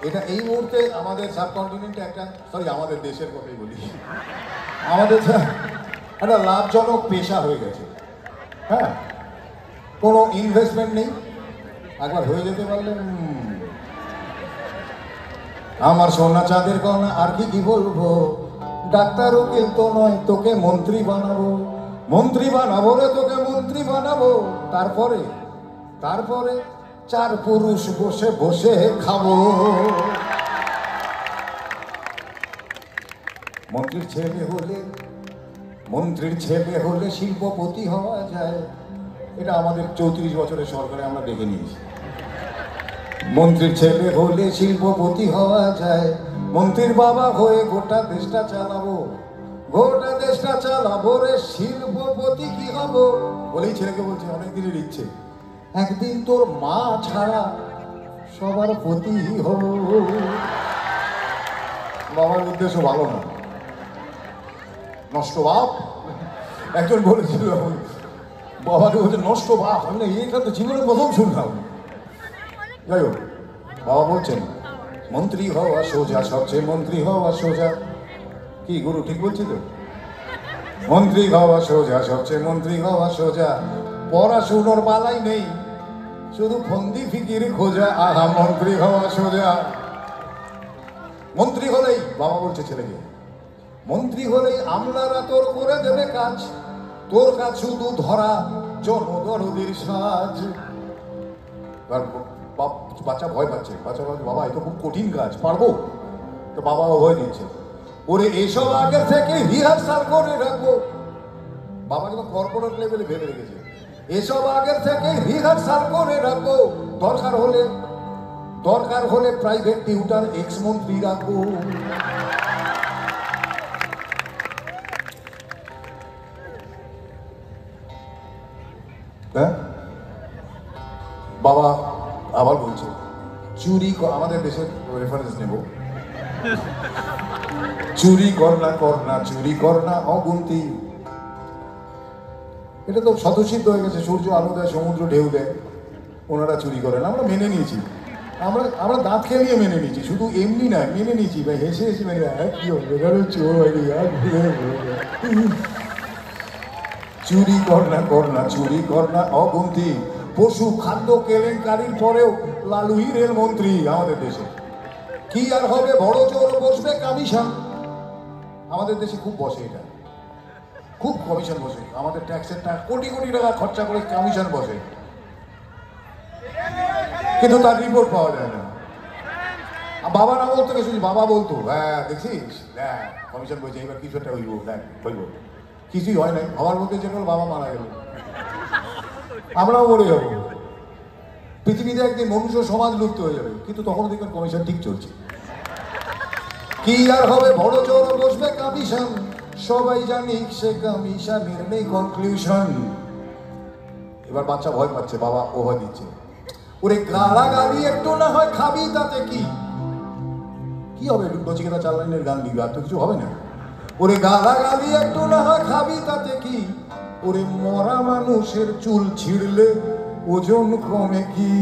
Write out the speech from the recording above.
এটা এই মুহূর্তে আমাদের সাবকন্টিনেন্টে একটা, সরি আমাদের দেশের কথাই বলি, আমাদের একটা লাভজনক পেশা হয়ে গেছে। হ্যাঁ, কোনো ইনভেস্টমেন্ট নেই, একবার হয়ে যেতে পারলে আমার সোনা চাঁদের কণা। আর কি বলবো, ডাক্তার উকিল তো নয়, তোকে মন্ত্রী বানাবো, মন্ত্রী বানাবো রে, তোকে মন্ত্রী বানাবো। তারপরে তারপরে 4 পুরুষ বসে বসে খাবো। মন্ত্রীর ছেলে হলে শিল্পপতি হওয়া যায়। এটা আমাদের 34 বছরের সরকারে আমরা দেখে নিয়েছি। মন্ত্রীর ছেলে হলে শিল্পপতি হওয়া যায়। মন্ত্রীর বাবা হয়ে গোটা দেশটা চালাবো, গোটা দেশটা চালাবো রে, শিল্পপতি কি হবো বলেই ছেলেকে বলছে অনেকদিনের ইচ্ছে, একদিন তোর মা ছাড়া সবার পতি হব। বাবার উদ্দেশ্য ভালো না, নষ্ট বাপ। একজন বলেছিল বাবাকে বলছে নষ্ট বাপ, আমি এইটা তো জীবনে প্রথম শুনলাম। যাই হোক, বাবা বলছেন মন্ত্রী হওয়া সোজা, সবচেয়ে মন্ত্রী হওয়া সোজা। কি গুরু ঠিক বলছি তো? মন্ত্রী হওয়া সোজা, সবচেয়ে মন্ত্রী হওয়া সোজা। পড়াশুনোর বালাই নেই, শুধু ফন্দি ফিকির খোঁজা। আহা, মন্ত্রী হওয়া সোজা। মন্ত্রী হলেই, বাবা বলছে ছেলেকে, মন্ত্রী হলেই আমলারা তোর করে দেবে কাজ, তোর কাজ শুধু ধরা জনদরদির সাজ। বাচ্চা ভয় পাচ্ছে, বাচ্চা বলছে বাবা এ তো খুব কঠিন কাজ, পারবো? তো বাবা ভয় দিচ্ছে, ওরে এসব আগের থেকে রিহার্সাল করে রাখবো। বাবা কিন্তু কর্পোরেট লেভেলে ভেবে রেখেছে, এসব আগের থেকে রিহার্সাল করে রাখবো, দরকার হলে প্রাইভেট টিউটার এক্স মন্ত্রী রাখবো। হ্যাঁ, বাবা আবার বলছে চুরি, আমাদের দেশের রেফারেন্স নেব, চুরি কর না অগুন্তি। এটা তো স্বতঃসিদ্ধ হয়ে গেছে, সূর্য আলো দেয়, সমুদ্র ঢেউ দেয়, ওনারা চুরি করেন, আমরা মেনে নিয়েছি, আমরা দাঁত খেলিয়ে মেনে নিয়েছি, শুধু এমনি না, মেনে নিয়েছি ভাই, হেসে হেসে মেনে, কি হবে চুরি কর না অগুন্তি। পশু খাদ্য কেলেঙ্কারির পরেও লালুই রেল মন্ত্রী আমাদের দেশে। কি আর হবে, বড় চোর বসবে কমিশন। আমাদের দেশে খুব বসে, এটা খুব কমিশন বসে, আমাদের ট্যাক্সের টাকা কোটি কোটি টাকা খরচা করে কমিশন বসে, কিন্তু তার রিপোর্ট পাওয়া যায় না। বাবা না বলতো শুনি, বাবা বলতো হ্যাঁ দেখছিস, হ্যাঁ কমিশন বলছে এবার কিছু একটা হইব, দেখ হইব, কিছুই হয় নাই। আমার মধ্যে যে বাবা মারা গেল, আমরাও মরে যাবো, পৃথিবীতে একদিন মনুষ্য সমাজ লুপ্ত হয়ে যাবে, কিন্তু তখন দেখবেন কমিশন ঠিক চলছে। কি আর হবে, বড় চোর বসবে কমিশন, সবাই জানি সে কমিশনের নেই কনক্লুশন। এবার বাচ্চা ভয় পাচ্ছে, বাবা ওভার দিচ্ছে, ওরে গালাগালি একটু না হয় খাবি, তাতে কি হবে, নচিকেতা 4 লাইনের গান লিখবে, আর তো কিছু হবে না। ওরে গালাগালি একটু না হয় খাবি, তাতে কি, ওরে মরা মানুষের চুল ছিঁড়লে ওজন কমে কি।